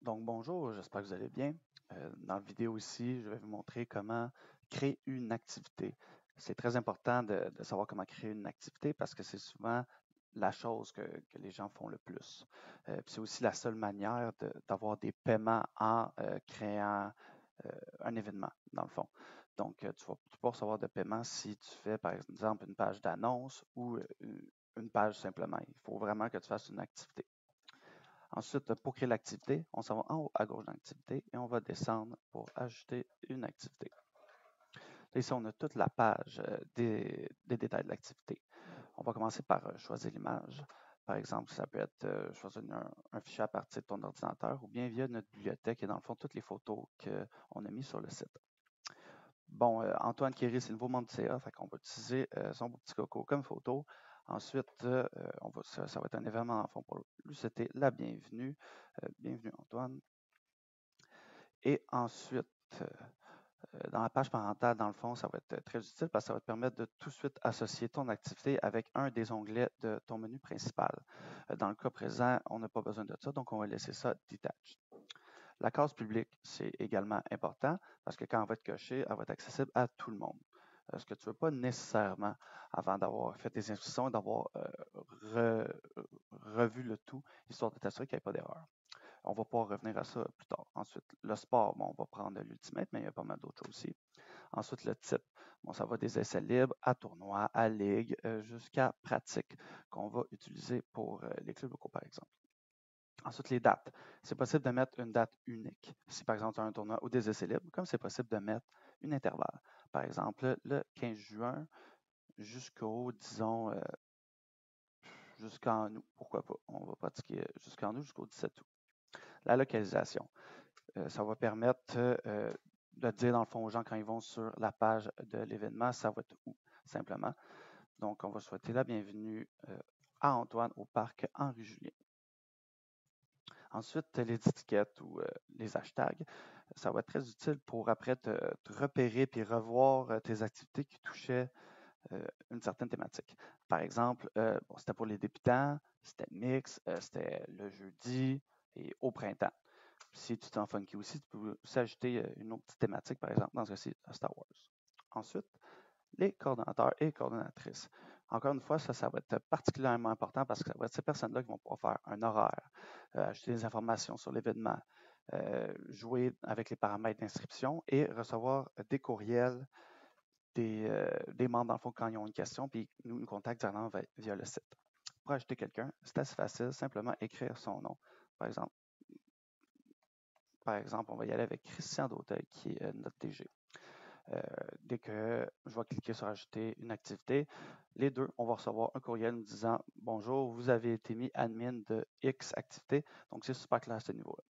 Donc bonjour, j'espère que vous allez bien. Dans la vidéo ici, je vais vous montrer comment créer une activité. C'est très important de savoir comment créer une activité parce que c'est souvent la chose que les gens font le plus. Puis c'est aussi la seule manière d'avoir des paiements en créant un événement, dans le fond. Donc, tu vas pas recevoir de paiement si tu fais, par exemple, une page d'annonce ou une page simplement. Il faut vraiment que tu fasses une activité. Ensuite, pour créer l'activité, on s'en va en haut à gauche dans l'activité et on va descendre pour ajouter une activité. Là, ici, on a toute la page des détails de l'activité. On va commencer par choisir l'image. Par exemple, ça peut être choisir un fichier à partir de ton ordinateur ou bien via notre bibliothèque et dans le fond, toutes les photos qu'on a mises sur le site. Bon, Antoine Kéry, c'est le nouveau monde CA, fait qu'on va utiliser son beau petit coco comme photo. Ensuite, ça va être un événement en fond pour lui, c'était la bienvenue. Bienvenue Antoine. Et ensuite, dans la page parentale, dans le fond, ça va être très utile parce que ça va te permettre de tout de suite associer ton activité avec un des onglets de ton menu principal. Dans le cas présent, on n'a pas besoin de ça, donc on va laisser ça detached. La case publique, c'est également important parce que quand elle va être cochée, elle va être accessible à tout le monde. Ce que tu ne veux pas nécessairement, avant d'avoir fait tes inscriptions, d'avoir revu le tout, histoire de t'assurer qu'il n'y ait pas d'erreur. On va pouvoir revenir à ça plus tard. Ensuite, le sport, bon, on va prendre l'Ultimate, mais il y a pas mal d'autres choses aussi. Ensuite, le type, bon, ça va des essais libres à tournois, à ligue, jusqu'à pratique, qu'on va utiliser pour les clubs locaux, par exemple. Ensuite, les dates. C'est possible de mettre une date unique. Si par exemple tu as un tournoi ou des essais libres, comme c'est possible de mettre une intervalle. Par exemple, le 15 juin jusqu'au, disons, jusqu'en août. Pourquoi pas? On va pratiquer jusqu'en août, jusqu'au 17 août. La localisation. Ça va permettre de dire dans le fond aux gens quand ils vont sur la page de l'événement, ça va être où, simplement. Donc, on va souhaiter la bienvenue à Antoine au parc Henri-Julien. Ensuite, les étiquettes ou les hashtags, ça va être très utile pour après te repérer puis revoir tes activités qui touchaient une certaine thématique. Par exemple, bon, c'était pour les débutants, c'était mix, c'était le jeudi et au printemps. Si tu t'en funky aussi, tu peux aussi ajouter une autre petite thématique, par exemple, dans ce cas-ci, Star Wars. Ensuite, les coordonnateurs et coordonnatrices. Encore une fois, ça va être particulièrement important parce que ça va être ces personnes-là qui vont pouvoir faire un horaire, ajouter des informations sur l'événement, jouer avec les paramètres d'inscription et recevoir des courriels des membres, dans le fond, quand ils ont une question, puis nous contactent directement via le site. Pour ajouter quelqu'un, c'est assez facile, simplement écrire son nom. Par exemple, on va y aller avec Christian Dauteuil, qui est notre DG. Dès que je vais cliquer sur ajouter une activité, les deux, on va recevoir un courriel nous disant bonjour, vous avez été mis admin de X activité. Donc, c'est super clair à ce niveau-là.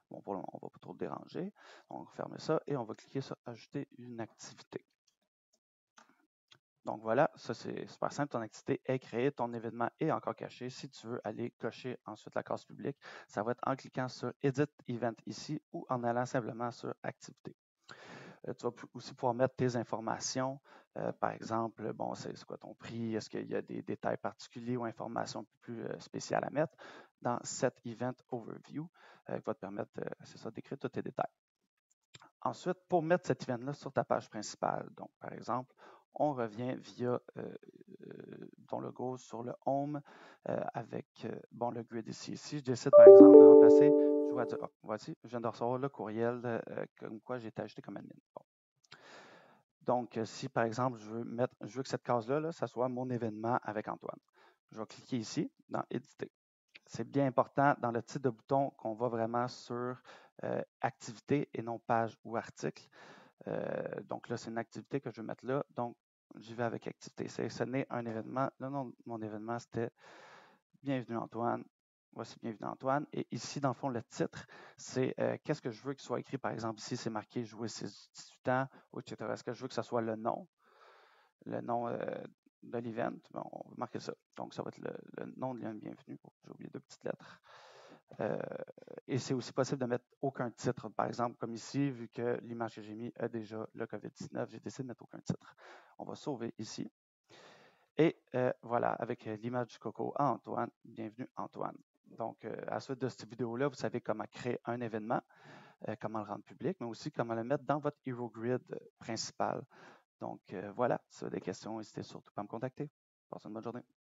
Bon, pour le moment, on ne va pas trop le déranger. On va fermer ça et on va cliquer sur ajouter une activité. Donc voilà, ça c'est super simple. Ton activité est créée, ton événement est encore caché. Si tu veux aller cocher ensuite la case publique, ça va être en cliquant sur Edit Event ici ou en allant simplement sur Activité. Tu vas aussi pouvoir mettre tes informations. Par exemple, bon, c'est quoi ton prix? Est-ce qu'il y a des détails particuliers ou informations plus spéciales à mettre dans Set Event Overview qui va te permettre, c'est ça, d'écrire tous tes détails. Ensuite, pour mettre cet event-là sur ta page principale, donc par exemple, on revient via ton logo sur le Home avec bon, le grid ici. Si je décide par exemple de remplacer, je vais dire, oh, voici, je viens de recevoir le courriel comme quoi j'ai été ajouté comme admin. Bon. Donc, si par exemple, je veux que cette case-là, ça soit mon événement avec Antoine. Je vais cliquer ici dans Éditer. C'est bien important dans le titre de bouton qu'on va vraiment sur activité et non page ou article. Donc là, c'est une activité que je vais mettre là. Donc, j'y vais avec activité. Sélectionner un événement. Le nom de mon événement, c'était Bienvenue Antoine. Voici Bienvenue Antoine. Et ici, dans le fond, le titre, c'est qu'est-ce que je veux qu'il soit écrit. Par exemple, ici, c'est marqué jouer ses 18 ans, etc. Est-ce que je veux que ce soit le nom de l'event? Bon, on va marquer ça. Donc, ça va être le nom de lien de bienvenue. Oh, j'ai oublié deux petites lettres. Et c'est aussi possible de mettre aucun titre. Par exemple, comme ici, vu que l'image que j'ai mis a déjà le COVID-19, j'ai décidé de mettre aucun titre. On va sauver ici. Et voilà, avec l'image du coco à Antoine, bienvenue Antoine. Donc, à la suite de cette vidéo-là, vous savez comment créer un événement, comment le rendre public, mais aussi comment le mettre dans votre Hero Grid principal. Donc, voilà, si vous avez des questions, n'hésitez surtout pas à me contacter. Passez une bonne journée.